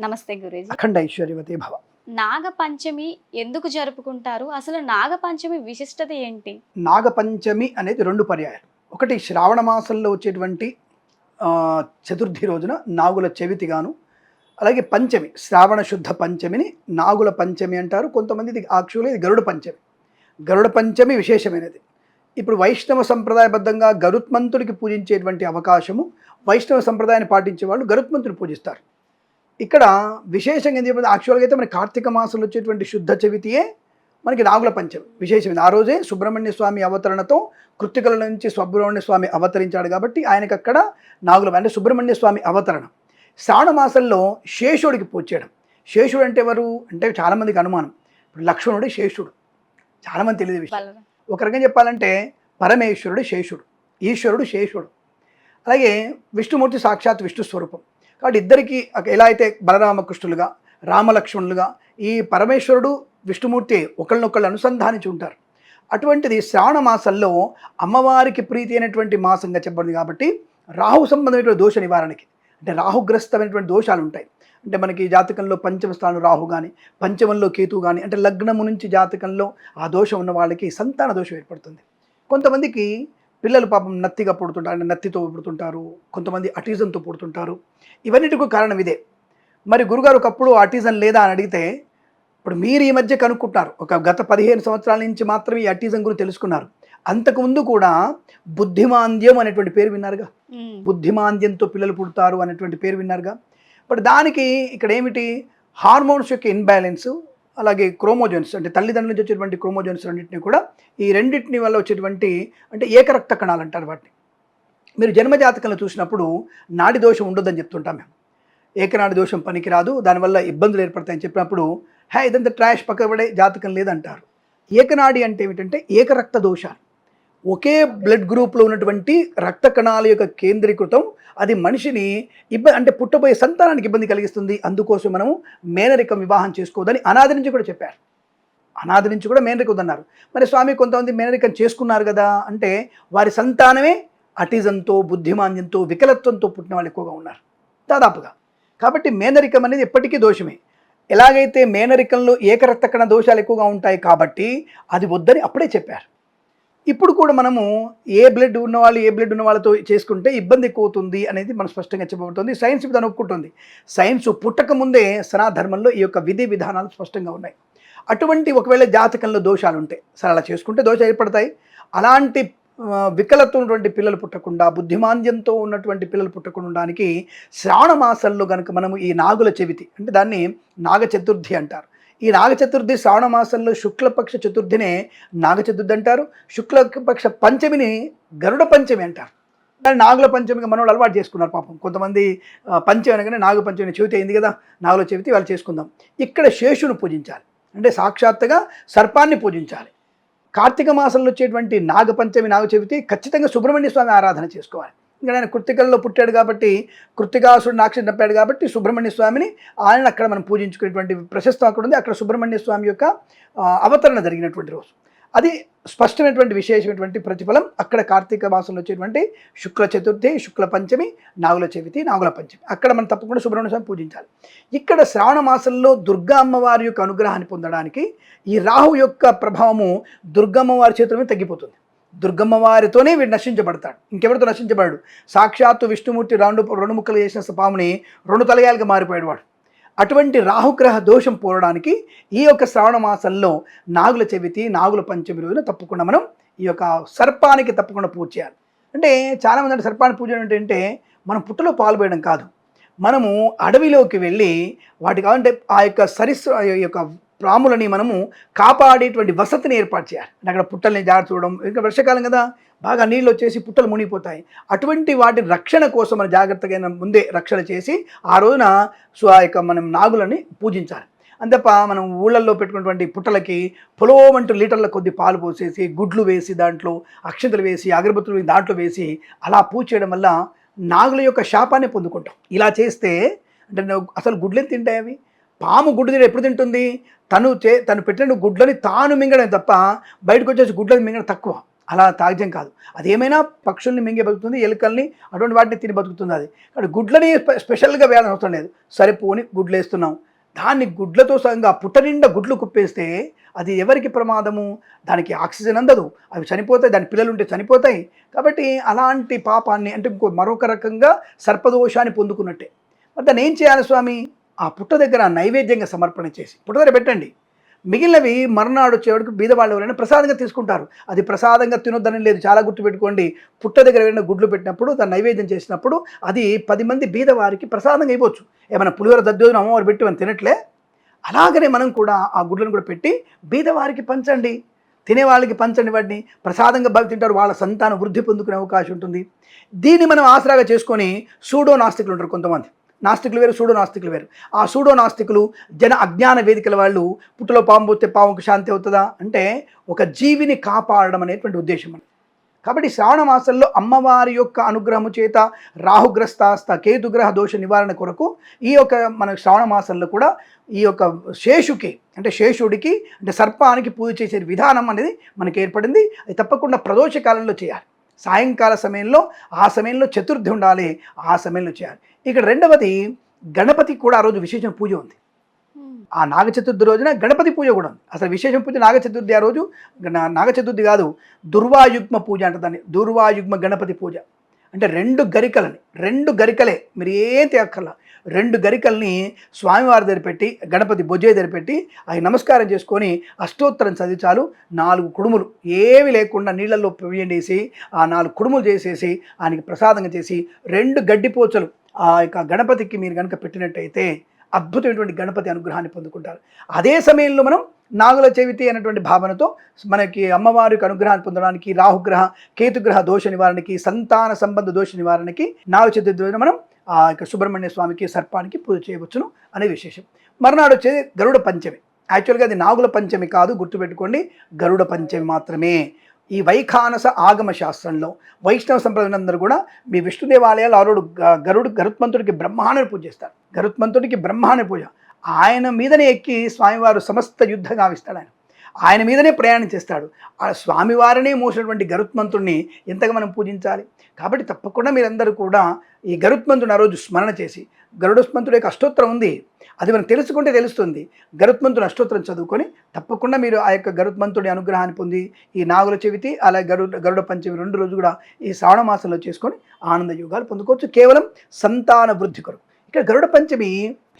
నమస్తే గురూజీ. అఖండ ఐశ్వర్యవతి భవ. నాగపంచమి ఎందుకు జరుపుకుంటారు? అసలు నాగపంచమి విశిష్టత ఏంటి? నాగపంచమి అనేది 2 పర్యాయాలు. ఒకటి శ్రావణ మాసంలో వచ్చేటువంటి చతుర్థి రోజున నాగుల చవితిగాను, అలాగే పంచమి శ్రావణ శుద్ధ పంచమిని నాగుల పంచమి అంటారు. కొంతమంది ఇది యాక్చువల్లీ ఇది గరుడ పంచమి. గరుడ పంచమి విశేషమైనది. ఇప్పుడు వైష్ణవ సంప్రదాయబద్ధంగా గరుత్మంతుడికి పూజించేటువంటి అవకాశము, వైష్ణవ సంప్రదాయాన్ని పాటించే వాళ్ళు గరుత్మంతుని పూజిస్తారు. ఇక్కడ విశేషంగా ఏం చెప్పినది, యాక్చువల్గా అయితే మన కార్తీక మాసంలో వచ్చేటువంటి శుద్ధ చవితియే మనకి నాగుల పంచమి విశేషమైంది. ఆ రోజే సుబ్రహ్మణ్య స్వామి అవతరణతో కృత్తికల నుంచి సుబ్రహ్మణ్య స్వామి అవతరించాడు కాబట్టి ఆయనకు అక్కడ నాగుల అంటే సుబ్రహ్మణ్య స్వామి అవతరణం. శ్రావణ మాసంలో శేషుడికి పూజ చేయడం. శేషుడు అంటే ఎవరు అంటే చాలామందికి అనుమానం. ఇప్పుడు లక్ష్మణుడు శేషుడు, చాలామంది తెలియదు విషయం. ఒక రకంగా చెప్పాలంటే పరమేశ్వరుడు శేషుడు, ఈశ్వరుడు శేషుడు. అలాగే విష్ణుమూర్తి సాక్షాత్ విష్ణు స్వరూపం. కాబట్టి ఇద్దరికి ఎలా అయితే బలరామకృష్ణులుగా రామలక్ష్మణులుగా ఈ పరమేశ్వరుడు విష్ణుమూర్తి ఒకళ్ళనొకళ్ళు అనుసంధానించి ఉంటారు. అటువంటిది శ్రావణ మాసంలో అమ్మవారికి ప్రీతి అయినటువంటి మాసంగా చెప్పబడింది కాబట్టి రాహు సంబంధమైనటువంటి దోష నివారణకి, అంటే రాహుగ్రస్తమైనటువంటి దోషాలు ఉంటాయి. అంటే మనకి జాతకంలో పంచమ స్థానం రాహు కానీ, పంచమంలో కేతు కానీ, అంటే లగ్నము నుంచి జాతకంలో ఆ దోషం ఉన్న వాళ్ళకి సంతాన దోషం ఏర్పడుతుంది. కొంతమందికి పిల్లలు పాపం నత్తిగా పుడుతుంటారు, అంటే నత్తితో పుడుతుంటారు. కొంతమంది అటిజంతో పుడుతుంటారు. ఇవన్నిటికీ కారణం ఇదే. మరి గురుగారు ఒకప్పుడు అటిజం లేదా అని అడిగితే, ఇప్పుడు మీరు ఈ మధ్య కనుక్కుంటున్నారు, ఒక గత 15 సంవత్సరాల నుంచి మాత్రమే ఈ అటిజం గురించి తెలుసుకున్నారు. అంతకుముందు కూడా బుద్ధిమాంద్యం అనేటువంటి పేరు విన్నారుగా, బుద్ధిమాంద్యంతో పిల్లలు పుడతారు అనేటువంటి పేరు విన్నారుగా. బట్ దానికి ఇక్కడ ఏమిటి, హార్మోన్స్ యొక్క ఇన్బ్యాలెన్స్, అలాగే క్రోమోజోన్స్ అంటే తల్లిదండ్రుల నుంచి వచ్చేటువంటి క్రోమోజోన్స్ రెండింటిని కూడా ఈ రెండింటిని వల్ల వచ్చేటువంటి అంటే ఏకరక్త కణాలు అంటారు వాటిని. మీరు జన్మజాతకంలో చూసినప్పుడు నాడి దోషం ఉండొద్దని చెప్తుంటాం మేము. ఏకనాడి దోషం పనికిరాదు, దానివల్ల ఇబ్బందులు ఏర్పడతాయని చెప్పినప్పుడు ఇదంతా ట్రాష్ పక్కబడే జాతకం లేదంటారు. ఏకనాడి అంటే ఏమిటంటే ఏకరక్త దోషాలు, ఒకే బ్లడ్ గ్రూప్లో ఉన్నటువంటి రక్త కణాల యొక్క కేంద్రీకృతం అది మనిషిని అంటే పుట్టబోయే సంతానానికి ఇబ్బంది కలిగిస్తుంది. అందుకోసం మనము మేనరికం వివాహం చేసుకోవద్దని అనాది నుంచి కూడా చెప్పారు. అనాది నుంచి కూడా మేనరికం వద్దన్నారు. మరి స్వామి కొంతమంది మేనరికం చేసుకున్నారు కదా అంటే వారి సంతానమే అటిజంతో, బుద్ధిమాంద్యంతో, వికలత్వంతో పుట్టిన వాళ్ళు ఎక్కువగా ఉన్నారు దాదాపుగా. కాబట్టి మేనరికం అనేది ఎప్పటికీ దోషమే. ఎలాగైతే మేనరికంలో ఏకరక్త కణ దోషాలు ఎక్కువగా ఉంటాయి కాబట్టి అది వద్దని అప్పుడే చెప్పారు. ఇప్పుడు కూడా మనము ఏ బ్లడ్ ఉన్నవాళ్ళు ఏ బ్లడ్ ఉన్న వాళ్ళతో చేసుకుంటే ఇబ్బంది ఎక్కువ అవుతుంది అనేది మనం స్పష్టంగా చెప్పబడుతుంది. సైన్స్ దాన్ని ఒప్పుకుంటుంది. సైన్స్ పుట్టక ముందే సనాధర్మంలో ఈ యొక్క విధి విధానాలు స్పష్టంగా ఉన్నాయి. అటువంటి ఒకవేళ జాతకంలో దోషాలు ఉంటే సరే అలా చేసుకుంటే దోషాలు ఏర్పడతాయి. అలాంటి వికలత్వం ఉన్నటువంటి పిల్లలు పుట్టకుండా, బుద్ధిమాంద్యంతో ఉన్నటువంటి పిల్లలు పుట్టకుండా ఉండడానికి శ్రావణ మాసంలో కనుక మనము ఈ నాగుల చవితి అంటే దాన్ని నాగ చతుర్థి అంటారు. ఈ నాగ చతుర్థి శ్రావణ మాసంలో శుక్లపక్ష చతుర్థినే నాగ చతుర్థి అంటారు. శుక్లపక్ష పంచమిని గరుడ పంచమి అంటారు. దాన్ని నాగుల పంచమిగా మనోళ్ళు అలవాటు చేసుకున్నారు పాపం. కొంతమంది పంచమి అనగానే నాగ పంచమి చవితి అయింది కదా, నాగుల చవితి వాళ్ళు చేసుకుందాం. ఇక్కడ శేషును పూజించాలి, అంటే సాక్షాత్తుగా సర్పాన్ని పూజించాలి. కార్తీక మాసంలో వచ్చేటువంటి నాగపంచమి నాగ చవితి ఖచ్చితంగా సుబ్రహ్మణ్య స్వామి ఆరాధన చేసుకోవాలి. ఇంకా ఆయన కృత్తికల్లో పుట్టాడు కాబట్టి, కృత్తికాసుడు నాక్షి నప్పాడు కాబట్టి సుబ్రహ్మణ్య స్వామిని ఆయన అక్కడ మనం పూజించుకునేటువంటి ప్రశస్తం అక్కడ ఉంది. అక్కడ సుబ్రహ్మణ్య స్వామి యొక్క అవతరణ జరిగినటువంటి రోజు అది స్పష్టమైనటువంటి విశేషమైనటువంటి ప్రతిఫలం. అక్కడ కార్తీక మాసంలో వచ్చేటువంటి శుక్ల చతుర్థి, శుక్ల పంచమి, నాగుల చవితి, నాగుల పంచమి అక్కడ మనం తప్పకుండా సుబ్రహ్మణ్య స్వామి పూజించాలి. ఇక్కడ శ్రావణ మాసంలో దుర్గా అమ్మవారి యొక్క అనుగ్రహాన్ని పొందడానికి ఈ రాహు యొక్క ప్రభావము దుర్గమ్మవారి చేతుల మీద తగ్గిపోతుంది. దుర్గమ్మవారితోనే వీడు నశించబడతాడు, ఇంకెవరితో నశించబడాడు. సాక్షాత్తు విష్ణుమూర్తి రెండు ముక్కలు చేసిన పాముని 2 తలయాలుగా మారిపోయాడు వాడు. అటువంటి రాహుగ్రహ దోషం పోవడానికి ఈ యొక్క శ్రావణ మాసంలో నాగుల చవితి, నాగుల పంచమి రోజున తప్పకుండా మనం ఈ యొక్క సర్పానికి తప్పకుండా పూజ చేయాలి. అంటే చాలామంది అంటే సర్పాన్ని పూజ ఏంటంటే మనం పుట్టలో పాల్పోయడం కాదు, మనము అడవిలోకి వెళ్ళి వాటికి కావాలంటే ఆ యొక్క యొక్క ప్రాములని మనము కాపాడేటువంటి వసతిని ఏర్పాటు చేయాలి. అక్కడ పుట్టల్ని జాగ్రత్త చూడడం, ఇంకా వర్షాకాలం కదా బాగా నీళ్ళు వచ్చేసి పుట్టలు మునిగిపోతాయి. అటువంటి వాటి రక్షణ కోసం మనం జాగ్రత్తగా ముందే రక్షణ చేసి ఆ రోజున ఆ యొక్క మనం నాగులని పూజించాలి. అంతప్ప మనం ఊళ్ళల్లో పెట్టుకున్నటువంటి పుట్టలకి పొలవమంటూ లీటర్ల కొద్ది పాలు పోసేసి గుడ్లు వేసి దాంట్లో అక్షంతలు వేసి అగరబత్తులు దాంట్లో వేసి అలా పూజ చేయడం వల్ల నాగుల యొక్క శాపాన్ని పొందుకుంటాం. ఇలా చేస్తే అంటే అసలు గుడ్లేం తింటాయి అవి? పాము గుడ్డు తిన ఎప్పుడు తింటుంది? తను పెట్టిన గుడ్లని తాను మింగడం తప్ప బయటకు వచ్చేసి గుడ్లని మింగడం తక్కువ. అలా తాగ్యం కాదు. అది ఏమైనా పక్షుల్ని మింగే బతుకుతుంది, ఎలుకల్ని అటువంటి వాటిని తిని బతుకుతుంది అది. కాబట్టి గుడ్లని స్పెషల్గా వేయాలని అవసరం లేదు. సరిపోని గుడ్లు వేస్తున్నాం, దాన్ని గుడ్లతో సహంగా పుట్ట నిండా గుడ్లు కుప్పేస్తే అది ఎవరికి ప్రమాదము? దానికి ఆక్సిజన్ అందదు, అవి చనిపోతాయి, దాని పిల్లలు ఉంటే చనిపోతాయి. కాబట్టి అలాంటి పాపాన్ని అంటే మరొక రకంగా సర్పదోషాన్ని పొందుకున్నట్టే. మరి దాన్ని ఏం చేయాలి స్వామి? ఆ పుట్ట దగ్గర నైవేద్యంగా సమర్పణ చేసి పుట్ట దగ్గర పెట్టండి. మిగిలినవి మర్నాడు వచ్చేవాడికి బీదవాళ్ళు ఎవరైనా ప్రసాదంగా తీసుకుంటారు. అది ప్రసాదంగా తినొద్దని లేదు, చాలా గుర్తుపెట్టుకోండి. పుట్ట దగ్గర ఏమైనా గుడ్లు పెట్టినప్పుడు దాన్ని నైవేద్యం చేసినప్పుడు అది 10 మంది బీదవారికి ప్రసాదంగా ఇవ్వచ్చు. ఏమైనా పులిహోర దద్దోజనం అమ్మవారు పెట్టి మనం తినట్లే, అలాగనే మనం కూడా ఆ గుడ్లను కూడా పెట్టి బీదవారికి పంచండి, తినేవాళ్ళకి పంచండి. వాటిని ప్రసాదంగా బాగా తింటారు, వాళ్ళ సంతానం వృద్ధి పొందుకునే అవకాశం ఉంటుంది. దీన్ని మనం ఆసరాగా చేసుకొని సూడో నాస్తికులు ఉంటారు కొంతమంది. నాస్తికులు వేరు, సూడో నాస్తికులు వేరు. ఆ సూడో నాస్తికులు జన అజ్ఞాన వేదికల వాళ్ళు పుట్టలో పాము పోతే పాముకు శాంతి అవుతుందా అంటే ఒక జీవిని కాపాడడం అనేటువంటి ఉద్దేశం. కాబట్టి శ్రావణ మాసంలో అమ్మవారి యొక్క అనుగ్రహము చేత రాహుగ్రస్తాస్త కేతుగ్రహ దోష నివారణ కొరకు ఈ యొక్క మన శ్రావణ మాసంలో కూడా ఈ యొక్క శేషుకి అంటే శేషుడికి అంటే సర్పానికి పూజ చేసే విధానం అనేది మనకి ఏర్పడింది. అది తప్పకుండా ప్రదోష కాలంలో చేయాలి. సాయంకాల సమయంలో ఆ సమయంలో చతుర్థి ఉండాలి, ఆ సమయంలో చేయాలి. ఇక్కడ రెండవది గణపతికి కూడా ఆ రోజు విశేషం పూజ ఉంది. ఆ నాగ చతుర్థి రోజున గణపతి పూజ కూడా ఉంది. అసలు విశేషం పూజ నాగ చతుర్థి. ఆ రోజు నాగ చతుర్థి కాదు, దుర్వాయుగ్మ పూజ అంటే దాన్ని దుర్వాయుగ్మ గణపతి పూజ. అంటే 2 గరికలే మీరు ఏం తేక్కర్లా, 2 గరికల్ని స్వామివారి దగ్గర పెట్టి గణపతి బొజ్జే దగ్గర పెట్టి అవి నమస్కారం చేసుకొని అష్టోత్తరం చదివి చాలు. 4 కుడుములు ఏమి లేకుండా నీళ్ళల్లో వేసి ఆ 4 కుడుములు చేసేసి ఆయనకి ప్రసాదంగా చేసి 2 గడ్డిపోచలు ఆ యొక్క గణపతికి మీరు కనుక పెట్టినట్టయితే అద్భుతమైనటువంటి గణపతి అనుగ్రహాన్ని పొందుకుంటారు. అదే సమయంలో మనం నాగుల చవితి అనేటువంటి భావనతో మనకి అమ్మవారికి అనుగ్రహాన్ని పొందడానికి రాహుగ్రహ కేతుగ్రహ దోష నివారణకి సంతాన సంబంధ దోష నివారణకి నాగ చతుర్థి రోజున మనం ఆ యొక్క సుబ్రహ్మణ్య స్వామికి సర్పానికి పూజ చేయవచ్చును అనే విశేషం. మర్నాడు వచ్చేది గరుడ పంచమి. యాక్చువల్గా అది నాగుల పంచమి కాదు, గుర్తుపెట్టుకోండి, గరుడ పంచమి మాత్రమే. ఈ వైఖానస ఆగమ శాస్త్రంలో వైష్ణవ సంప్రదాయందరూ కూడా మీ విష్ణు దేవాలయాలు ఆరోడు గరుత్మంతుడికి బ్రహ్మాండ పూజ చేస్తారు. గరుత్మంతుడికి బ్రహ్మాండ పూజ. ఆయన మీదనే ఎక్కి స్వామివారు సమస్త యుద్ధ గావిస్తాడు. ఆయన మీదనే ప్రయాణం చేస్తాడు. ఆ స్వామివారినే మోసినటువంటి గరుత్మంతుడిని ఎంతగా మనం పూజించాలి. కాబట్టి తప్పకుండా మీరందరూ కూడా ఈ గరుత్మంతుని ఆ రోజు స్మరణ చేసి, గరుడస్మంతుడి యొక్క అష్టోత్తరం ఉంది, అది మనం తెలుసుకుంటే తెలుస్తుంది. గరుత్మంతుని అష్టోత్తరం చదువుకొని తప్పకుండా మీరు ఆ యొక్క గరుత్మంతుడి అనుగ్రహాన్ని పొంది ఈ నాగుల చవితి అలాగే గరుడ పంచమి 2 రోజులు కూడా ఈ శ్రావణ మాసంలో చేసుకొని ఆనంద యోగాలు పొందుకోవచ్చు, కేవలం సంతాన వృద్ధి కొరకు. ఇక్కడ గరుడ పంచమి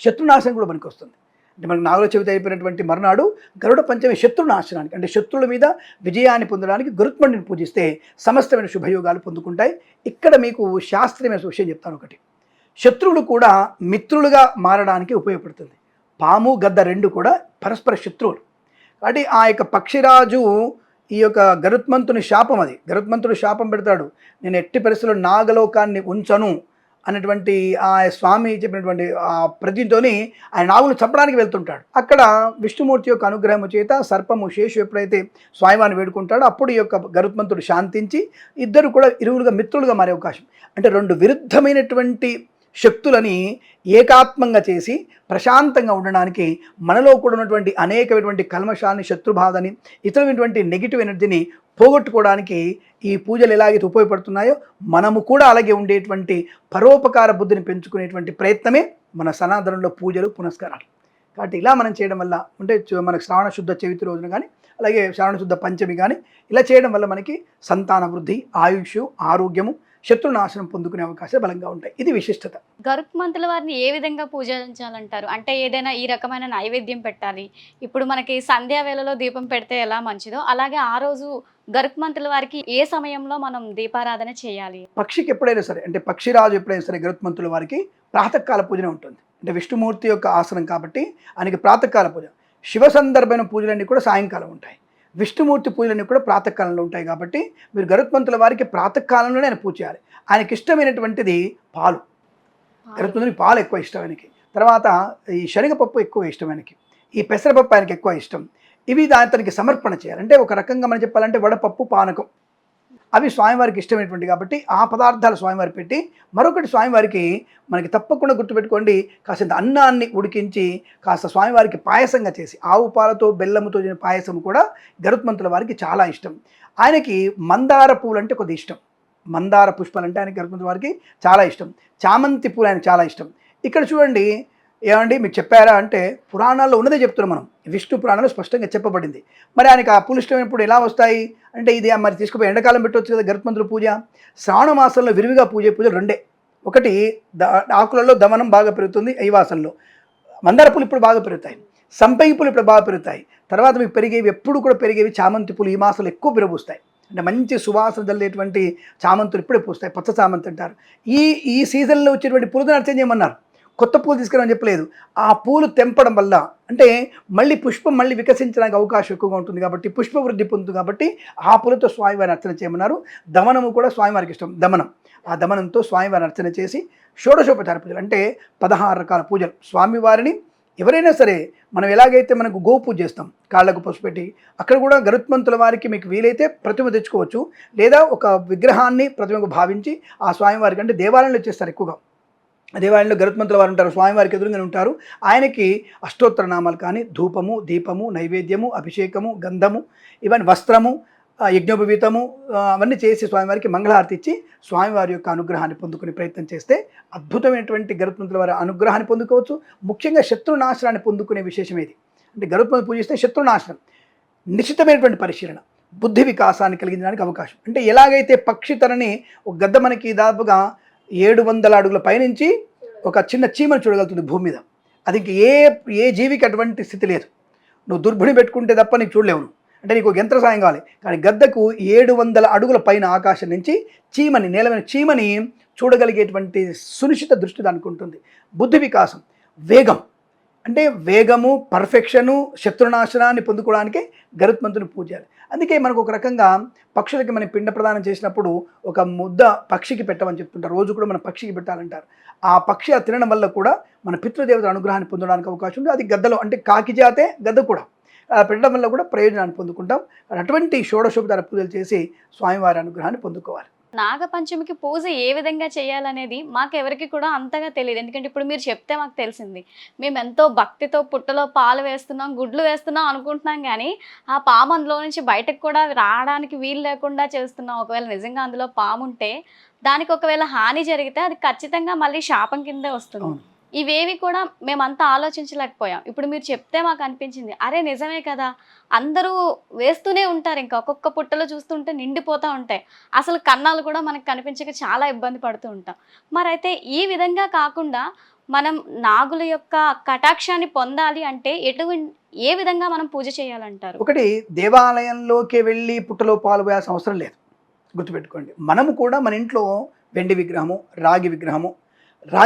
శత్రునాశనం కూడా మనకు వస్తుంది. అంటే మనకు నాగుల చవితి అయిపోయినటువంటి మర్నాడు గరుడ పంచమి శత్రునాశనానికి అంటే శత్రువుల మీద విజయాన్ని పొందడానికి గరుత్మంతుడిని పూజిస్తే సమస్తమైన శుభయోగాలు పొందుకుంటాయి. ఇక్కడ మీకు శాస్త్రీయమైన విషయం చెప్తాను. ఒకటి, శత్రువులు కూడా మిత్రులుగా మారడానికి ఉపయోగపడుతుంది. పాము గద్ద 2 కూడా పరస్పర శత్రువులు. కాబట్టి ఆ యొక్క పక్షిరాజు ఈ యొక్క గరుత్మంతుని శాపం, అది గరుత్మంతుడు శాపం పెడతాడు, నేను ఎట్టి పరిస్థితుల్లో నాగలోకాన్ని ఉంచను అనేటువంటి ఆ స్వామి చెప్పినటువంటి ఆ ప్రతితోని ఆయన నాగులను చంపడానికి వెళ్తుంటాడు. అక్కడ విష్ణుమూర్తి యొక్క అనుగ్రహం చేత సర్పము శేషు ఎప్పుడైతే స్వామివారిని వేడుకుంటాడో అప్పుడు ఈ యొక్క గరుత్మంతుడు శాంతించి ఇద్దరు కూడా ఇరువులుగా మిత్రులుగా మారే అవకాశం. అంటే 2 విరుద్ధమైనటువంటి శక్తులని ఏకాత్మంగా చేసి ప్రశాంతంగా ఉండడానికి మనలో కూడా ఉన్నటువంటి అనేకమైనటువంటి కల్మషాన్ని, శత్రుబాధని, ఇతరమైనటువంటి నెగిటివ్ ఎనర్జీని పోగొట్టుకోవడానికి ఈ పూజలు ఎలాగైతే ఉపయోగపడుతున్నాయో మనము కూడా అలాగే ఉండేటువంటి పరోపకార బుద్ధిని పెంచుకునేటువంటి ప్రయత్నమే మన సనాతనంలో పూజలు, పునస్కారాలు. కాబట్టి ఇలా మనం చేయడం వల్ల అంటే మనకు శ్రావణ శుద్ధ చవితి రోజున కానీ అలాగే శ్రావణ శుద్ధ పంచమి కానీ ఇలా చేయడం వల్ల మనకి సంతాన వృద్ధి, ఆయుష్, ఆరోగ్యము, శత్రునాశనం పొందుకునే అవకాశాలు బలంగా ఉంటాయి. ఇది విశిష్టత. గరుత్మంతుల వారిని ఏ విధంగా పూజించాలంటారు? అంటే ఏదైనా ఈ రకమైన నైవేద్యం పెట్టాలి, ఇప్పుడు మనకి సంధ్యా వేళలో దీపం పెడితే ఎలా మంచిదో అలాగే ఆ రోజు గరుత్మంతుల వారికి ఏ సమయంలో మనం దీపారాధన చేయాలి? పక్షికి ఎప్పుడైనా సరే అంటే పక్షిరాజు ఎప్పుడైనా సరే గరుత్మంతుల వారికి ప్రాతకాల పూజనే ఉంటుంది. అంటే విష్ణుమూర్తి యొక్క ఆసనం కాబట్టి ఆయనకి ప్రాతకాల పూజ. శివ సందర్భమైన పూజలన్నీ కూడా సాయంకాలం ఉంటాయి. విష్ణుమూర్తి పూజలన్నీ కూడా ప్రాతకాలంలో ఉంటాయి. కాబట్టి మీరు గరుత్మంతుల వారికి ప్రాతకాలంలోనే ఆయన పూజ చేయాలి. ఆయనకి ఇష్టమైనటువంటిది పాలు. గరుత్మంతునికి పాలు ఎక్కువ ఇష్టం ఆయనకి. తర్వాత ఈ శనగపప్పు ఎక్కువ ఇష్టం ఆయనకి. ఈ పెసరపప్పు ఆయనకి ఎక్కువ ఇష్టం. ఇవి అతనికి సమర్పణ చేయాలి. అంటే ఒక రకంగా మనం చెప్పాలంటే వడపప్పు, పానకం అవి స్వామివారికి ఇష్టమైనటువంటి కాబట్టి ఆ పదార్థాలు స్వామివారి పెట్టి, మరొకటి స్వామివారికి మనకి తప్పకుండా గుర్తుపెట్టుకోండి, కాసింత అన్నాన్ని ఉడికించి కాస్త స్వామివారికి పాయసంగా చేసి, ఆవు పాలతో బెల్లముతో చేసిన పాయసం కూడా గరుత్మంతుల వారికి చాలా ఇష్టం. ఆయనకి మందార పూలు అంటే కొద్దిగా ఇష్టం. మందార పుష్పాలు అంటే ఆయనకి గరుత్మంతుల వారికి చాలా ఇష్టం. చామంతి పూలు ఆయనకు చాలా ఇష్టం. ఇక్కడ చూడండి, ఏమండి మీకు చెప్పారా అంటే పురాణాల్లో ఉన్నదే చెప్తున్నాం మనం. విష్ణు పురాణాలు స్పష్టంగా చెప్పబడింది. మరి ఆయనకి ఆ పూలు ఇష్టమైనప్పుడు ఎలా వస్తాయి అంటే, ఇది మరి తీసుకుపోయి ఎండాకాలం పెట్టవచ్చు కదా గరుత్మంతుల పూజ. శ్రావణ మాసంలో విరివిగా పూజలు రెండే. ఒకటి ఆకులలో దమనం బాగా పెరుగుతుంది ఈ మాసంలో. మందార పూలు ఇప్పుడు బాగా పెరుగుతాయి, సంపంగి పూలు ఇప్పుడు బాగా పెరుగుతాయి. తర్వాత మీకు పెరిగేవి ఎప్పుడు కూడా పెరిగేవి చామంతి పూలు ఈ మాసంలో ఎక్కువ పెరుగుస్తాయి. అంటే మంచి సువాసన చల్లేటువంటి చామంతులు ఇప్పుడే పూస్తాయి. పచ్చ చామంతి అంటారు. ఈ సీజన్లో వచ్చేటువంటి పూలతో అర్చన చేయమన్నారు, కొత్త పూలు తీసుకురామని చెప్పలేదు. ఆ పూలు తెంపడం వల్ల అంటే మళ్ళీ పుష్పం మళ్ళీ వికసించడానికి అవకాశం ఎక్కువగా ఉంటుంది కాబట్టి, పుష్ప వృద్ధి పొందుతుంది కాబట్టి ఆ పూలతో స్వామివారిని అర్చన చేయమన్నారు. దమనము కూడా స్వామివారికి ఇష్టం, దమనం. ఆ దమనంతో స్వామివారిని అర్చన చేసి షోడశోపచార పూజలు అంటే 16 రకాల పూజలు స్వామివారిని. ఎవరైనా సరే మనం ఎలాగైతే మనకు గోవు పూజ చేస్తాం, కాళ్ళకు పసుపు పెట్టి, అక్కడ కూడా గరుత్మంతుల వారికి మీకు వీలైతే ప్రతిమ తెచ్చుకోవచ్చు, లేదా ఒక విగ్రహాన్ని ప్రతిమకు భావించి ఆ స్వామివారికి, అంటే దేవాలయంలో చేస్తారు ఎక్కువగా, దేవాలయంలో గరుత్మంతుల వారు ఉంటారు, స్వామివారికి ఎదురుగానే ఉంటారు. ఆయనకి అష్టోత్తర నామాలు కానీ, ధూపము, దీపము, నైవేద్యము, అభిషేకము, గంధము, ఇవన్నీ వస్త్రము, యజ్ఞోపవీతము అవన్నీ చేసి స్వామివారికి మంగళహారతి ఇచ్చి స్వామివారి యొక్క అనుగ్రహాన్ని పొందుకునే ప్రయత్నం చేస్తే అద్భుతమైనటువంటి గరుత్మంతుల వారి అనుగ్రహాన్ని పొందుకోవచ్చు. ముఖ్యంగా శత్రునాశనాన్ని పొందుకునే విశేషం ఇది. అంటే గరుత్మంతులు పూజిస్తే శత్రునాశనం, నిశ్చితమైనటువంటి పరిశీలన, బుద్ధి వికాసాన్ని కలిగించడానికి అవకాశం. అంటే ఎలాగైతే పక్షి తనని ఒక గద్ద మనకి దాదాపుగా 700 అడుగుల పైనుంచి ఒక చిన్న చీమను చూడగలుగుతుంది భూమి మీద. అది ఇంక ఏ జీవికి అటువంటి స్థితి లేదు. నువ్వు దుర్భిణి పెట్టుకుంటే తప్ప నీకు చూడలేవు, అంటే నీకు ఒక యంత్ర సాయం కావాలి. కానీ గద్దకు 700 అడుగుల పైన ఆకాశం నుంచి చీమని, నేలమైన చీమని చూడగలిగేటువంటి సునిశ్చిత దృష్టి దానికి ఉంటుంది. బుద్ధి వికాసం, వేగం, అంటే వేగము, పర్ఫెక్షను, శత్రునాశనాన్ని పొందుకోవడానికి గరుత్మంతుని పూజ చేయాలి. అందుకే మనకు ఒక రకంగా పక్షులకి మనం పిండ ప్రదానం చేసినప్పుడు ఒక ముద్ద పక్షికి పెట్టమని చెప్తుంటారు. రోజు కూడా మన పక్షికి పెట్టాలంటారు. ఆ పక్షి ఆ తినడం వల్ల కూడా మన పితృదేవతల అనుగ్రహాన్ని పొందడానికి అవకాశం ఉంది. అది గద్దలో, అంటే కాకి జాతే గద్ద కూడా పెట్టడం వల్ల కూడా ప్రయోజనాన్ని పొందుకుంటాం. అటువంటి షోడశోపచార పూజలు చేసి స్వామివారి అనుగ్రహాన్ని పొందుకోవాలి. నాగపంచమికి పూజ ఏ విధంగా చేయాలనేది మాకెవరికి కూడా అంతగా తెలియదు. ఎందుకంటే ఇప్పుడు మీరు చెప్తే మాకు తెలిసింది. మేము ఎంతో భక్తితో పుట్టలో పాలు వేస్తున్నాం, గుడ్లు వేస్తున్నాం అనుకుంటున్నాం, కానీ ఆ పాము అందులో నుంచి బయటకు కూడా రావడానికి వీలు లేకుండా చేస్తున్నాం. ఒకవేళ నిజంగా అందులో పాము ఉంటే దానికి ఒకవేళ హాని జరిగితే అది ఖచ్చితంగా మళ్ళీ శాపం కిందే వస్తుంది. ఇవేవి కూడా మేమంతా ఆలోచించలేకపోయాం. ఇప్పుడు మీరు చెప్తే మాకు అనిపించింది, అరే నిజమే కదా, అందరూ వేస్తూనే ఉంటారు, ఇంకా ఒక్కొక్క పుట్టలో చూస్తుంటే నిండిపోతూ ఉంటాయి. అసలు కన్నాలు కూడా మనకు కనిపించక చాలా ఇబ్బంది పడుతూ ఉంటాం. మరైతే ఈ విధంగా కాకుండా మనం నాగుల యొక్క కటాక్షాన్ని పొందాలి అంటే ఏ విధంగా మనం పూజ చేయాలంటారు? ఒకటి, దేవాలయంలోకి వెళ్ళి పుట్టలో పాలు పోయాల్సిన అవసరం లేదు, గుర్తుపెట్టుకోండి. మనము కూడా మన ఇంట్లో వెండి విగ్రహము, రాగి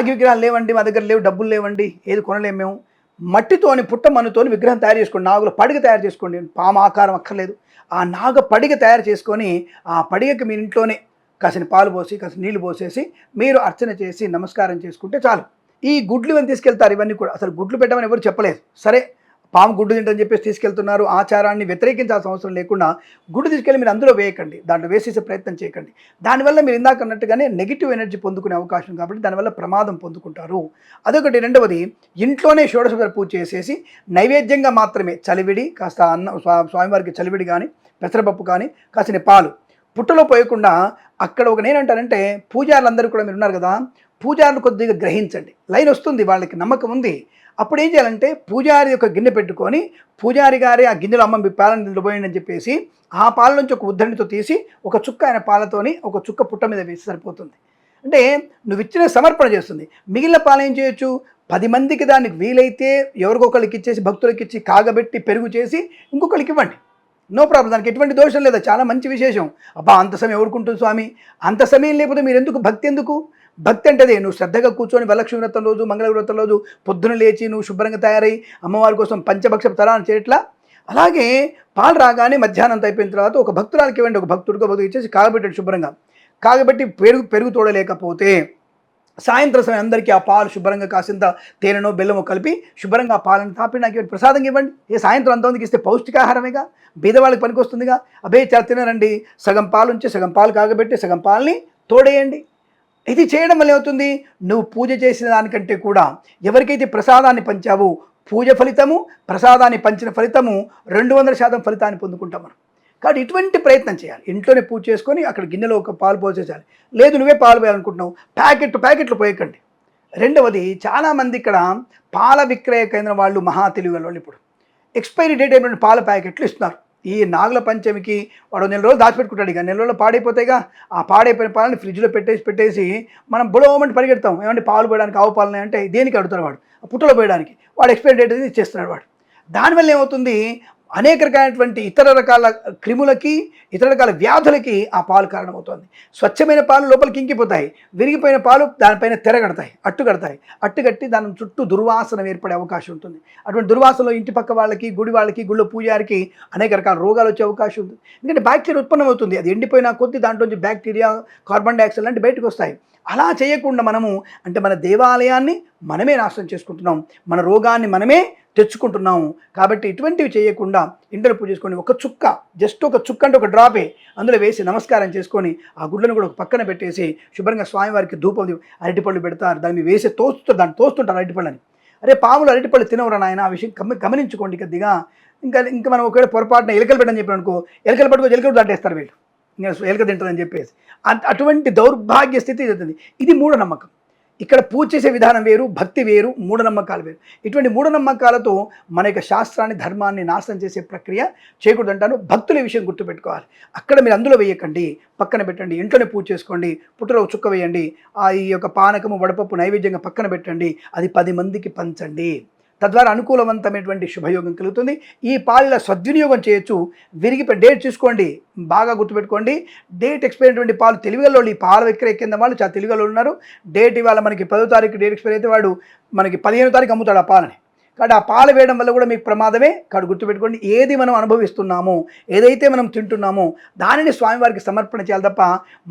విగ్రహాలు లేవండి, మా దగ్గర లేవు, డబ్బులు లేవండి, ఏది కొనలేము మేము. మట్టితోని, పుట్ట మన్నుతోని విగ్రహం తయారు చేసుకోండి, నాగుల పడిగ తయారు చేసుకోండి, పాము ఆకారం అక్కర్లేదు. ఆ నాగ పడిగ తయారు చేసుకొని ఆ పడిగకి మీ ఇంట్లోనే కాసిన పాలు పోసి కాసిన నీళ్లు పోసేసి మీరు అర్చన చేసి నమస్కారం చేసుకుంటే చాలు. ఈ గుడ్లు ఇవన్నీ తీసుకెళ్తారు, ఇవన్నీ కూడా అసలు గుడ్లు పెట్టమని ఎవరు చెప్పలేదు. సరే, పాము గుడ్డు తింటని చెప్పేసి తీసుకెళ్తున్నారు, ఆచారాన్ని వ్యతిరేకించాల్సిన అవసరం లేకుండా గుడ్డు తీసుకెళ్ళి మీరు అందులో వేయకండి, దాంట్లో వేసేసే ప్రయత్నం చేయకండి. దానివల్ల మీరు ఇందాక అన్నట్టుగానే నెగిటివ్ ఎనర్జీ పొందుకునే అవకాశం కాబట్టి దానివల్ల ప్రమాదం పొందుకుంటారు. అదొకటి. రెండవది, ఇంట్లోనే షోడశోపచార పూజ చేసేసి నైవేద్యంగా మాత్రమే చలివిడి, కాస్త అన్న స్వామివారికి చలివిడి కానీ, పెసరపప్పు కానీ, కాసిన పాలు పుట్టలో పోయకుండా అక్కడ ఒక నేనంటానంటే, పూజారులందరూ కూడా మీరు ఉన్నారు కదా, పూజారులు కొద్దిగా గ్రహించండి. లైన్ వస్తుంది, వాళ్ళకి నమ్మకం ఉంది. అప్పుడు ఏం చేయాలంటే, పూజారి యొక్క గిన్నె పెట్టుకొని పూజారి గారే ఆ గిన్నెలో అమ్మ పాలను నిలబోయండి అని చెప్పేసి ఆ పాల నుంచి ఒక ఉద్ధరణితో తీసి ఒక చుక్క ఆయన పాలతోని ఒక చుక్క పుట్ట మీద వేసి సరిపోతుంది. అంటే నువ్వు ఇచ్చిన సమర్పణ చేస్తుంది. మిగిలిన పాలు ఏం చేయొచ్చు, 10 మందికి దానికి వీలైతే ఎవరికొకరికి ఇచ్చేసి, భక్తులకి ఇచ్చి కాగబెట్టి పెరుగు చేసి ఇంకొకరికి ఇవ్వండి, నో ప్రాబ్లం. దానికి ఎటువంటి దోషం లేదా, చాలా మంచి విశేషం. అబ్బా అంత సమయం ఎవరుకుంటుంది స్వామి, అంత సమయం లేకపోతే మీరు ఎందుకు భక్తి ఎందుకు? భక్తి అంటే అదే, నువ్వు శ్రద్ధగా కూర్చొని వరలక్ష్మి వ్రతం రోజు, మంగళ వ్రతం రోజు పొద్దున లేచి నువ్వు శుభ్రంగా తయారై అమ్మవారి కోసం పంచభక్ష తరాన్ని చేయట్లా. అలాగే పాలు రాగానే మధ్యాహ్నం అయిపోయిన తర్వాత ఒక భక్తురాలకి ఇవ్వండి, ఒక భక్తుడికి ఇచ్చేసి కాగబెట్టండి శుభ్రంగా. కాగబెట్టి పెరుగు తోడలేకపోతే సాయంత్రం సమయం అందరికీ ఆ పాలు శుభ్రంగా కాసింత తేనెనో బెల్లమో కలిపి శుభ్రంగా ఆ పాలను తాపి నాకు ఇవ్వండి, ప్రసాదం ఇవ్వండి. సాయంత్రం అంతమందికి ఇస్తే పౌష్టికాహారమేగా, బీదవాళ్ళకి పనికి వస్తుందిగా. అబ్బే చాలా తినరండి, సగం పాలు ఉంచి సగం పాలు కాగబెట్టి సగం పాలని తోడేయండి. ఇది చేయడం వల్ల ఏమవుతుంది, నువ్వు పూజ చేసిన దానికంటే కూడా ఎవరికైతే ప్రసాదాన్ని పంచావో పూజ ఫలితము, ప్రసాదాన్ని పంచిన ఫలితము 200% ఫలితాన్ని పొందుకుంటాం మనం. కాబట్టి ఇటువంటి ప్రయత్నం చేయాలి. ఇంట్లోనే పూజ చేసుకొని అక్కడ గిన్నెలో ఒక పాలు పోసేసాలి. లేదు నువ్వే పాలు పోయాలనుకుంటున్నావు, ప్యాకెట్లు పోయకండి. రెండవది, చాలామంది ఇక్కడ పాల విక్రయ కేంద్రం వాళ్ళు మహా తెలివి వాళ్ళు ఇప్పుడు ఎక్స్పైరీ డేట్ అయినటువంటి పాల ప్యాకెట్లు ఇస్తున్నారు. ఈ నాగుల పంచమికి వాడు నెల రోజులు దాచిపెట్టుకుంటాడు, ఇక నెల రోజులు పాడైపోతాయిగా. ఆ పాడైపోయిన పాలని ఫ్రిడ్జ్లో పెట్టేసి మనం బుడవమంటే పరిగెడతాం. ఏమంటే పాలు పోయడానికి ఆవు పాలనే అంటే దేనికి అడుగుతాడు వాడు, పుట్టలో పోయడానికి. వాడు ఎక్స్పైరీ డేట్ అనేది ఇచ్చేస్తున్నాడు వాడు. దానివల్ల ఏమవుతుంది, అనేక రకాలైనటువంటి ఇతర రకాల క్రిములకి, ఇతర రకాల వ్యాధులకి ఆ పాలు కారణమవుతుంది. స్వచ్ఛమైన పాలు లోపలికి ఇంకిపోతాయి, విరిగిపోయిన పాలు దానిపైన తెరగడతాయి, అట్టుగట్టి దాని చుట్టూ దుర్వాసన ఏర్పడే అవకాశం ఉంటుంది. అటువంటి దుర్వాసనలో ఇంటి పక్క వాళ్ళకి, గుడి వాళ్ళకి, గుళ్ళో పూజారికి అనేక రకాల రోగాలు వచ్చే అవకాశం ఉంది. ఎందుకంటే బ్యాక్టీరియా ఉత్పన్నమవుతుంది. అది ఎండిపోయిన కొద్దీ దాంట్లోంచి బ్యాక్టీరియా, కార్బన్ డైఆక్సైడ్ లాంటి బయటకు వస్తాయి. అలా చేయకుండా మనము అంటే మన దేవాలయాన్ని మనమే నాశనం చేసుకుంటున్నాం, మన రోగాన్ని మనమే తెచ్చుకుంటున్నాము. కాబట్టి ఇటువంటివి చేయకుండా ఇంట్లో పూజ చేసుకొని జస్ట్ ఒక చుక్క అంటే ఒక డ్రాపే అందులో వేసి నమస్కారం చేసుకొని ఆ గుడ్లను కూడా ఒక పక్కన పెట్టేసి శుభ్రంగా స్వామివారికి ధూపం, అరటిపళ్ళు పెడతారు, దాన్ని వేసి తోస్తుంటారు అరటిపళ్ళని. అరే పాములు అరటిపళ్ళు తినవరా నాయన, ఆ విషయం గమనించుకోండి కొద్దిగా. ఇంకా మనం ఒకవేళ పొరపాటున ఎలుకలు పెట్టని చెప్పాను అనుకో, ఎలుకలు పట్టుకో ఎలుకలు దాటేస్తారు వీళ్ళు, ఇంకా ఎలుక తింటుందని చెప్పేసి. అటువంటి దౌర్భాగ్య స్థితి అవుతుంది. ఇది మూఢనమ్మకం. ఇక్కడ పూజ చేసే విధానం వేరు, భక్తి వేరు, మూఢనమ్మకాలు వేరు. ఇటువంటి మూఢనమ్మకాలతో మన యొక్క శాస్త్రాన్ని, ధర్మాన్ని నాశనం చేసే ప్రక్రియ చేయకూడదంటాను. భక్తుల విషయం గుర్తుపెట్టుకోవాలి. అక్కడ మీరు అందులో వేయకండి, పక్కన పెట్టండి, ఇంట్లోనే పూజ చేసుకోండి, పుట్టలో చుక్క వేయండి, ఈ యొక్క పానకము, వడపప్పు నైవేద్యంగా పక్కన పెట్టండి, అది 10 మందికి పంచండి. తద్వారా అనుకూలవంతమైనటువంటి శుభయోగం కలుగుతుంది. ఈ పాల సద్వినియోగం చేయొచ్చు. డేట్ చూసుకోండి, బాగా గుర్తుపెట్టుకోండి. డేట్ ఎక్స్పైర్ అయినటువంటి పాలు తెలివిగల్లో, ఈ పాల విక్రయ కింద వాళ్ళు చాలా తెలివిగల్లో ఉన్నారు. డేట్ ఇవాళ మనకి 10వ తారీఖు డేట్ ఎక్స్పైర్ అయితే వాడు మనకి 15వ తారీఖు అమ్ముతాడు ఆ పాలని. కాబట్టి ఆ పాలు వేయడం వల్ల కూడా మీకు ప్రమాదమే. కాబట్టి గుర్తుపెట్టుకోండి, ఏది మనం అనుభవిస్తున్నామో, ఏదైతే మనం తింటున్నామో దానిని స్వామివారికి సమర్పణ చేయాలి తప్ప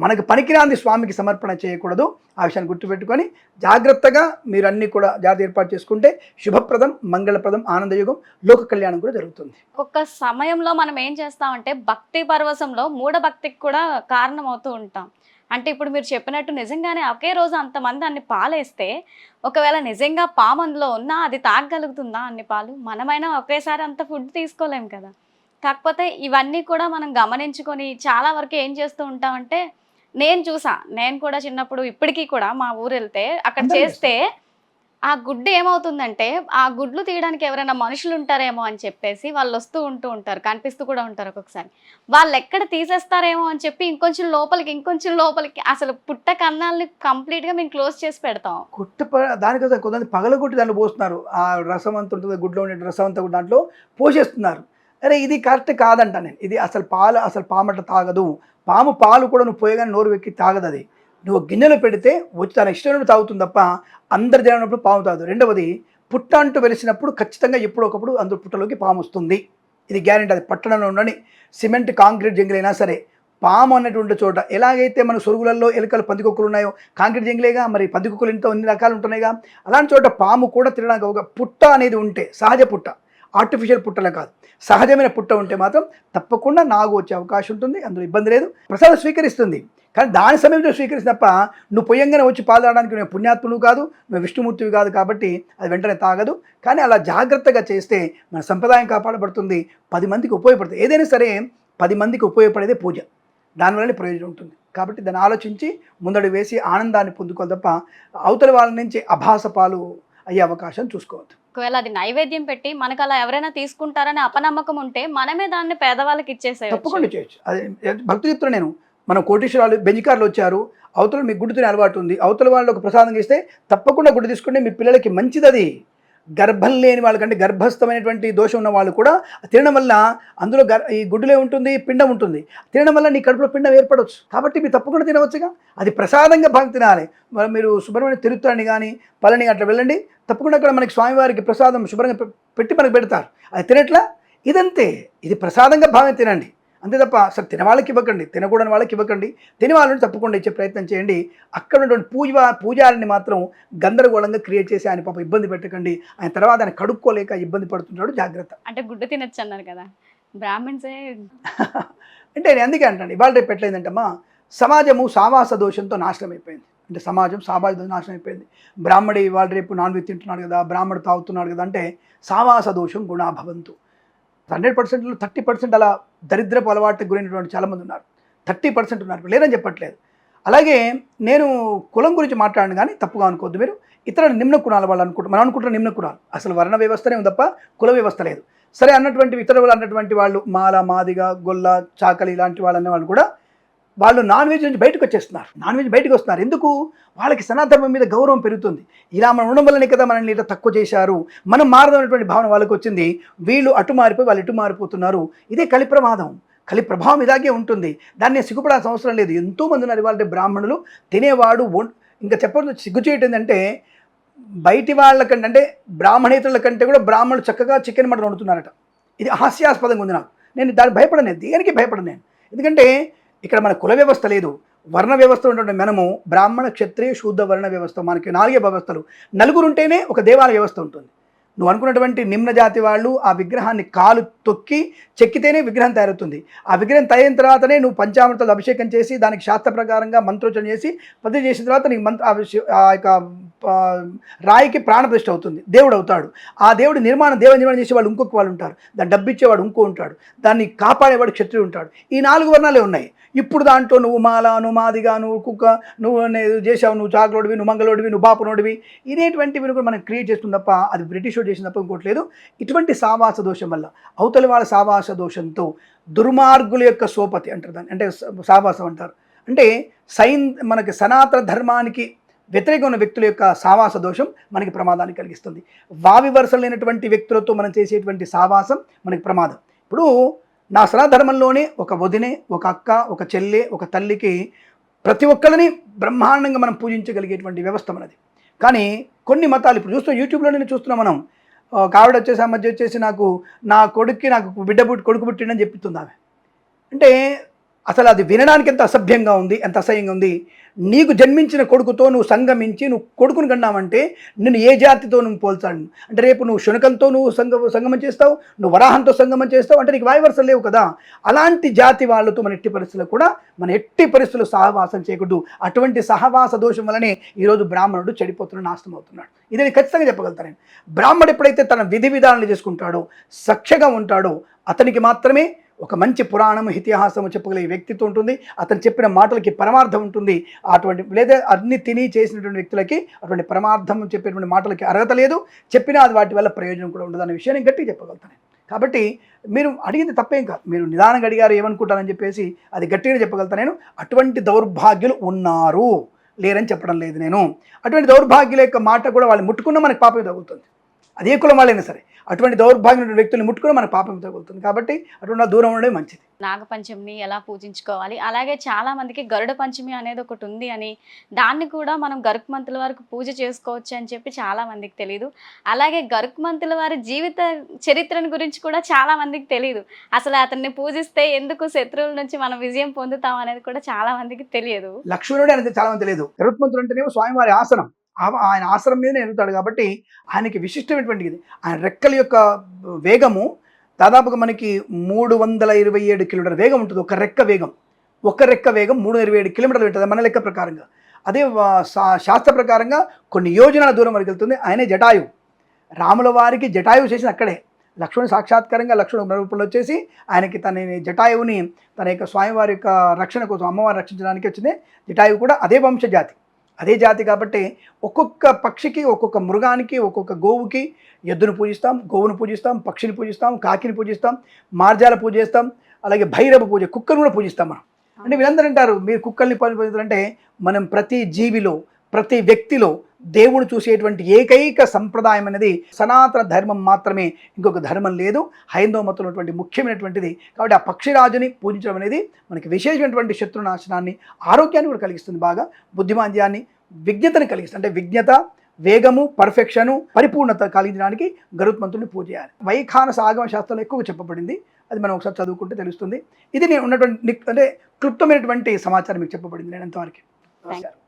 మనకు పనికిరాంది స్వామికి సమర్పణ చేయకూడదు. ఆ విషయాన్ని గుర్తుపెట్టుకొని జాగ్రత్తగా మీరు అన్నీ కూడా జాగ్రత్త ఏర్పాటు చేసుకుంటే శుభప్రదం, మంగళప్రదం, ఆనందయుగం, లోక కళ్యాణం కూడా జరుగుతుంది. ఒక్కొక్క సమయంలో మనం ఏం చేస్తామంటే భక్తి పరవశంలో మూఢభక్తికి కూడా కారణం అవుతూ ఉంటాం. అంటే ఇప్పుడు మీరు చెప్పినట్టు నిజంగానే ఒకే రోజు అంతమంది అన్ని పాలేస్తే ఒకవేళ నిజంగా పాము అందులో ఉన్నా అది తాగగలుగుతుందా అన్ని పాలు? మనమైనా ఒకేసారి అంత ఫుడ్ తీసుకోలేం కదా. కాకపోతే ఇవన్నీ కూడా మనం గమనించుకొని చాలా వరకు ఏం చేస్తూ ఉంటామంటే, నేను కూడా చిన్నప్పుడు ఇప్పటికీ కూడా మా ఊరు వెళ్తే అక్కడ చేస్తే ఆ గుడ్డు ఏమవుతుందంటే, ఆ గుడ్లు తీయడానికి ఎవరైనా మనుషులు ఉంటారేమో అని చెప్పేసి వాళ్ళు వస్తూ ఉంటారు, కనిపిస్తూ కూడా ఉంటారు. ఒక్కొక్కసారి వాళ్ళు ఎక్కడ తీసేస్తారేమో అని చెప్పి ఇంకొంచెం లోపలికి అసలు పుట్ట కన్నాల్ని కంప్లీట్గా మేము క్లోజ్ చేసి పెడతాం. దానికోసం కొంతమంది పగలగొట్టి దాంట్లో పోస్తున్నారు. ఆ రసం అంత ఉంటుంది, గుడ్లో ఉండే రసం అంతా కూడా దాంట్లో పోసేస్తున్నారు. అరే ఇది కరెక్ట్ కాదంట నేను. ఇది అసలు పామట తాగదు. పాలు కూడా నువ్వు పోయగానే నోరు వెక్కి తాగదు. అది నువ్వు గిన్నెలో పెడితే వచ్చి తన ఇష్టం తాగుతుంది తప్ప అందరు జరిగినప్పుడు పాము తాగదు. రెండవది, పుట్ట అంటూ వెలిసినప్పుడు ఖచ్చితంగా ఎప్పుడో ఒకప్పుడు అందరూ పుట్టలోకి పాము వస్తుంది. ఇది గ్యారెంటీ. అది పట్టణంలో ఉండని సిమెంట్ కాంక్రీట్ జంగిల్ అయినా సరే పాము అన్నటువంటి చోట ఎలాగైతే మన సొరుగులలో ఎలుకలు, పందికొక్కులు ఉన్నాయో కాంక్రీట్ జంగిలేగా, మరి పందికొక్కులు ఇంత అన్ని రకాలు ఉంటున్నాయిగా, అలాంటి చోట పాము కూడా తినడానికి ఒక పుట్ట అనేది ఉంటే, సహజ పుట్ట, ఆర్టిఫిషియల్ పుట్టలే కాదు, సహజమైన పుట్ట ఉంటే మాత్రం తప్పకుండా నాగు వచ్చే అవకాశం ఉంటుంది. అందులో ఇబ్బంది లేదు. ప్రసాదం స్వీకరిస్తుంది, కానీ దాని సమయంలో స్వీకరిస్తే తప్ప నువ్వు పొయ్యంగానే వచ్చి పాలు తాగడానికి నువ్వు పుణ్యాత్ములు కాదు, నువ్వు విష్ణుమూర్తివి కాదు. కాబట్టి అది వెంటనే తాగదు. కానీ అలా జాగ్రత్తగా చేస్తే మన సంప్రదాయం కాపాడబడుతుంది, 10 మందికి ఉపయోగపడుతుంది. ఏదైనా సరే 10 మందికి ఉపయోగపడేదే పూజ, దానివల్లనే ప్రయోజనం ఉంటుంది. కాబట్టి దాన్ని ఆలోచించి ముందడు వేసి ఆనందాన్ని పొందుకోవాలి తప్ప అవతల వాళ్ళ నుంచి అభాస పాలు అయ్యే అవకాశం చూసుకోవద్దు. ఒకవేళ అది నైవేద్యం పెట్టి మనకు అలా ఎవరైనా తీసుకుంటారని అపనమ్మకం ఉంటే మనమే దాన్ని పేదవాళ్ళకి ఇచ్చేసేయచ్చు. తప్పకుండా చేయొచ్చు. అది భక్తులు చెప్తున్నా నేను. మన కోటీశ్వరాలు బెంజికారులు వచ్చారు, అవతల మీకు గుడ్డు తినే అలవాటు ఉంది, అవతల వాళ్ళు ఒక ప్రసాదం ఇస్తే తప్పకుండా గుడ్డు తీసుకుంటే మీ పిల్లలకి మంచిది. అది గర్భం లేని వాళ్ళకంటే గర్భస్థమైనటువంటి దోషం ఉన్న వాళ్ళు కూడా తినడం వల్ల అందులో ఈ గుడ్డులే ఉంటుంది, పిండం ఉంటుంది. తినడం వల్ల నీ కడుపులో పిండం ఏర్పడవచ్చు. కాబట్టి మీరు తప్పకుండా తినవచ్చుగా. అది ప్రసాదంగా భాగం తినాలి. మీరు సుబ్రహ్మణ్య తిరుత్తని కానీ పళని అట్లా వెళ్ళండి, తప్పకుండా అక్కడ మనకి స్వామివారికి ప్రసాదం శుభ్రంగా పెట్టి మనకు పెడతారు. అది తినట్లా, ఇదంతే. ఇది ప్రసాదంగా భాగం తినండి. అంతే తప్ప అసలు తిన వాళ్ళకి ఇవ్వకండి, తినకూడని వాళ్ళకి ఇవ్వకండి, తినే వాళ్ళని తప్పకుండా ఇచ్చే ప్రయత్నం చేయండి. అక్కడ ఉన్నటువంటి పూజారిని మాత్రం గందరగోళంగా క్రియేట్ చేసి ఆయన పాప ఇబ్బంది పెట్టకండి. ఆయన తర్వాత ఆయన కడుక్కోలేక ఇబ్బంది పడుతుంటాడు, జాగ్రత్త. అంటే గుడ్డు తినొచ్చు అన్నారు కదా, బ్రాహ్మణ్సే అంటే నేను అందుకే అంటాను, ఇవాళ రేపు ఎట్లయిందంటమ్మా, సమాజము సావాస దోషంతో నాశనం అయిపోయింది. అంటే సమాజం సావాస దోషం నాశనం అయిపోయింది. బ్రాహ్మడి ఇవాళ రేపు నాన్ వెజ్ తింటున్నాడు కదా, బ్రాహ్మడు తాగుతున్నాడు కదా, అంటే సావాస దోషం గుణాభవంతు. 100%లో 30% అలా దరిద్రపు అలవాటుకు గురైనటువంటి చాలామంది ఉన్నారు. 30% ఉన్నారు, లేదని చెప్పట్లేదు. అలాగే నేను కులం గురించి మాట్లాడను, కానీ తప్పుగా అనుకోవద్దు మీరు. ఇతర నిమ్న కులాల వాళ్ళు మనం అనుకుంటున్న నిమ్న కులాలు, అసలు వర్ణ వ్యవస్థనే ఉంది తప్ప కుల వ్యవస్థ లేదు. సరే అన్నటువంటి ఇతరులు అన్నటువంటి వాళ్ళు మాల, మాదిగ, గొల్ల, చాకలి ఇలాంటి వాళ్ళు అనే వాళ్ళు కూడా వాళ్ళు నాన్ వెజ్ నుంచి బయటకు వచ్చేస్తున్నారు. నాన్ వెజ్ బయటకు వస్తున్నారు. ఎందుకు? వాళ్ళకి సనాతనం మీద గౌరవం పెరుగుతుంది. ఇలా మనం ఉండడం వల్లనే కదా మనల్ని ఇట్లా తక్కువ చేశారు, మనం మారదనేటువంటి భావన వాళ్ళకి వచ్చింది. వీళ్ళు అటు మారిపోయి వాళ్ళు ఇటు మారిపోతున్నారు. ఇదే కలి ప్రమాదం. కలి ప్రభావం ఇలాగే ఉంటుంది. దాన్ని సిగ్గుపడాల్సిన అవసరం లేదు. ఎంతోమంది ఉన్నారు ఇవాళ బ్రాహ్మణులు తినేవాడు. ఇంకా చెప్పడం సిగ్గు చేయటం ఏంటంటే, బయటి వాళ్ళకంటే అంటే బ్రాహ్మణేతరుల కంటే కూడా బ్రాహ్మణులు చక్కగా చికెన్ మటన్ వండుతున్నారట. ఇది హాస్యాస్పదంగా ఉంది నాకు. నేను దాన్ని భయపడను, దేనికి భయపడను నేను. ఎందుకంటే ఇక్కడ మన కుల వ్యవస్థ లేదు, వర్ణ వ్యవస్థ ఉన్నటువంటి మనము బ్రాహ్మణ, క్షత్రియ, శూద్ర వర్ణ వ్యవస్థ, మనకి 4 వ్యవస్థలు. నలుగురు ఉంటేనే ఒక దేవాలయ వ్యవస్థ ఉంటుంది. నువ్వు అనుకున్నటువంటి నిమ్న జాతి వాళ్ళు ఆ విగ్రహాన్ని కాలు తొక్కి చెక్కితేనే విగ్రహం తయారవుతుంది. ఆ విగ్రహం తయారైన తర్వాతనే నువ్వు పంచామృతాలు అభిషేకం చేసి దానికి శాస్త్ర ప్రకారంగా మంత్రోచ్చరణ చేసి ప్రతిష్ఠ చేసిన తర్వాత నీకు ఆ యొక్క రాయికి ప్రాణప్రతిష్ఠ అవుతుంది, దేవుడు అవుతాడు. ఆ దేవుడు దేవ నిర్మాణం చేసేవాళ్ళు ఇంకొక వాళ్ళు ఉంటారు, దాన్ని డబ్బిచ్చేవాడు ఇంకో ఉంటాడు, దాన్ని కాపాడేవాడు క్షత్రియుడు ఉంటాడు. ఈ 4 వర్ణాలే ఉన్నాయి. ఇప్పుడు దాంట్లో నువ్వు మాల, నువ్వు మాదిగా, నువ్వు కుక్క, నువ్వు చేసావు, నువ్వు చాకలోడివి, నువ్వు మంగళోడివి, నువ్వు బాపునోడివి, ఇదేటువంటివి కూడా మనం క్రియేట్ చేస్తుంది తప్ప అది బ్రిటిష్ చేసిన తప్ప ఇంకోట్లేదు. ఇటువంటి సావాస దోషం వల్ల, అవతలి వాళ్ళ సావాస దోషంతో దుర్మార్గుల యొక్క సోపతి అంటారు దాన్ని, అంటే సావాసం అంటారు. అంటే మనకి సనాతన ధర్మానికి వ్యతిరేకంగా ఉన్న వ్యక్తుల యొక్క సావాస దోషం మనకి ప్రమాదాన్ని కలిగిస్తుంది. వావి వరుసలు లేనటువంటి వ్యక్తులతో మనం చేసేటువంటి సావాసం మనకి ప్రమాదం. ఇప్పుడు నా సనాధర్మంలోనే ఒక వదినే, ఒక అక్క, ఒక చెల్లె, ఒక తల్లికి ప్రతి ఒక్కరిని బ్రహ్మాండంగా మనం పూజించగలిగేటువంటి వ్యవస్థ మనది. కానీ కొన్ని మతాలు ఇప్పుడు చూస్తున్నాం, యూట్యూబ్లోనే చూస్తున్నాం మనం. ఒక ఆవిడ వచ్చేసి ఆ మధ్య వచ్చేసి నా కొడుకు పుట్టిండని చెప్తుంది ఆమె. అంటే అసలు అది వినడానికి ఎంత అసభ్యంగా ఉంది, ఎంత అసహ్యంగా ఉంది. నీకు జన్మించిన కొడుకుతో నువ్వు సంగమించి నువ్వు కొడుకుని కన్నావంటే నిన్ను ఏ జాతితో నువ్వు పోల్చాడు? అంటే రేపు నువ్వు శునకంతో నువ్వు సంగమం చేస్తావు, నువ్వు వరాహంతో సంగమం చేస్తావు, అంటే నీకు వాయువర్సలు లేవు కదా. అలాంటి జాతి వాళ్ళతో మన ఎట్టి పరిస్థితులు సహవాసం చేయకూడదు. అటువంటి సహవాస దోషం వల్లనే ఈరోజు బ్రాహ్మణుడు చెడిపోతున్నాడు, నాశనం అవుతున్నాడు. ఇది నేను ఖచ్చితంగా చెప్పగలుగుతాను. బ్రాహ్మణుడు ఎప్పుడైతే తన విధి విధానాలు చేసుకుంటాడో, సఖ్యగా ఉంటాడో, అతనికి మాత్రమే ఒక మంచి పురాణము, ఇతిహాసము చెప్పగలిగే వ్యక్తిత్వం ఉంటుంది. అతను చెప్పిన మాటలకి పరమార్థం ఉంటుంది. అటువంటి లేదా అన్ని తిని చేసినటువంటి వ్యక్తులకి అటువంటి పరమార్థం చెప్పేటువంటి మాటలకి అర్హత లేదు, చెప్పినా అది వాటి వల్ల ప్రయోజనం కూడా ఉండదు అనే విషయాన్ని గట్టిగా చెప్పగలుగుతాను. కాబట్టి మీరు అడిగింది తప్పేం కాదు, మీరు నిదానంగా అడిగారు ఏమనుకుంటారని చెప్పేసి అది గట్టిగా చెప్పగలుగుతాను నేను. అటువంటి దౌర్భాగ్యులు ఉన్నారు, లేరని చెప్పడం లేదు నేను. అటువంటి దౌర్భాగ్యుల యొక్క మాట కూడా వాళ్ళు ముట్టుకున్నా మనకు పాపం తగులుతుంది. అదే కులం వాళ్ళైనా సరే అటువంటి దౌర్భాగ్య వ్యక్తులను ముట్టుకుని మన పాపం తగులుతుంది. కాబట్టి అటువంటి దూరం ఉండడం మంచిది. నాగపంచమిని ఎలా పూజించుకోవాలి, అలాగే చాలా మందికి గరుడ పంచమి అనేది ఒకటి ఉంది అని, దాన్ని కూడా మనం గరుక్మంతుల వారికి పూజ చేసుకోవచ్చు అని చెప్పి చాలా మందికి తెలియదు. అలాగే గరుక్మంతుల వారి జీవిత చరిత్రను గురించి కూడా చాలా మందికి తెలియదు. అసలు అతన్ని పూజిస్తే ఎందుకు శత్రువుల నుంచి మనం విజయం పొందుతాం అనేది కూడా చాలా మందికి తెలియదు. లక్ష్మణుడు అనేది చాలా మంది తెలియదు. గరుత్మంతుడు అంటేనేమో స్వామివారి ఆసనం, ఆయన ఆసనం మీదనే ఎదుగుతాడు కాబట్టి ఆయనకి విశిష్టమైనటువంటిది. ఆయన రెక్కల యొక్క వేగము దాదాపుగా మనకి 327 కిలోమీటర్ల వేగం ఉంటుంది. ఒక రెక్క వేగం 327 కిలోమీటర్లు ఉంటుంది మన లెక్క ప్రకారంగా. అదే శాస్త్ర ప్రకారంగా కొన్ని యోజనాల దూరం వరకు వెళ్తుంది. ఆయనే జటాయువు. రాముల వారికి జటాయువు చేసిన అక్కడే. లక్ష్మణుడు సాక్షాత్కారంగా లక్ష్మణుడు రూపంలో వచ్చేసి ఆయనకి తన జటాయువుని తన యొక్క స్వామివారి యొక్క రక్షణ కోసం అమ్మవారిని రక్షించడానికి వచ్చింది. జటాయువు కూడా అదే వంశజాతి, అదే జాతి. కాబట్టి ఒక్కొక్క పక్షికి, ఒక్కొక్క మృగానికి, ఒక్కొక్క గోవుకి ఎద్దును పూజిస్తాం, గోవును పూజిస్తాం, పక్షిని పూజిస్తాం, కాకిని పూజిస్తాం, మార్జాల పూజ చేస్తాం, అలాగే భైరవ పూజ, కుక్కను కూడా పూజిస్తాం మనం. అంటే వీళ్ళందరూ అంటారు మీరు కుక్కల్ని పూజిస్తారంటే, మనం ప్రతి జీవిలో, ప్రతి వ్యక్తిలో దేవుడు చూసేటువంటి ఏకైక సంప్రదాయం అనేది సనాతన ధర్మం మాత్రమే, ఇంకొక ధర్మం లేదు. హైందవ మతంలో ఉన్నటువంటి ముఖ్యమైనటువంటిది. కాబట్టి ఆ పక్షిరాజుని పూజించడం అనేది మనకి విశేషమైనటువంటి శత్రునాశనాన్ని, ఆరోగ్యాన్ని కూడా కలిగిస్తుంది, బాగా బుద్ధిమాంద్యాన్ని, విజ్ఞతని కలిగిస్తుంది. అంటే విజ్ఞత, వేగము, పర్ఫెక్షను, పరిపూర్ణత కలిగించడానికి గరుత్మంతుడిని పూజ చేయాలి. వైఖానస ఆగమ శాస్త్రంలో ఎక్కువగా చెప్పబడింది. అది మనం ఒకసారి చదువుకుంటే తెలుస్తుంది. ఇది నేను ఉన్నటువంటి అంటే క్లుప్తమైనటువంటి సమాచారం మీకు చెప్పబడింది నేను ఎంతవరకు. నమస్కారం.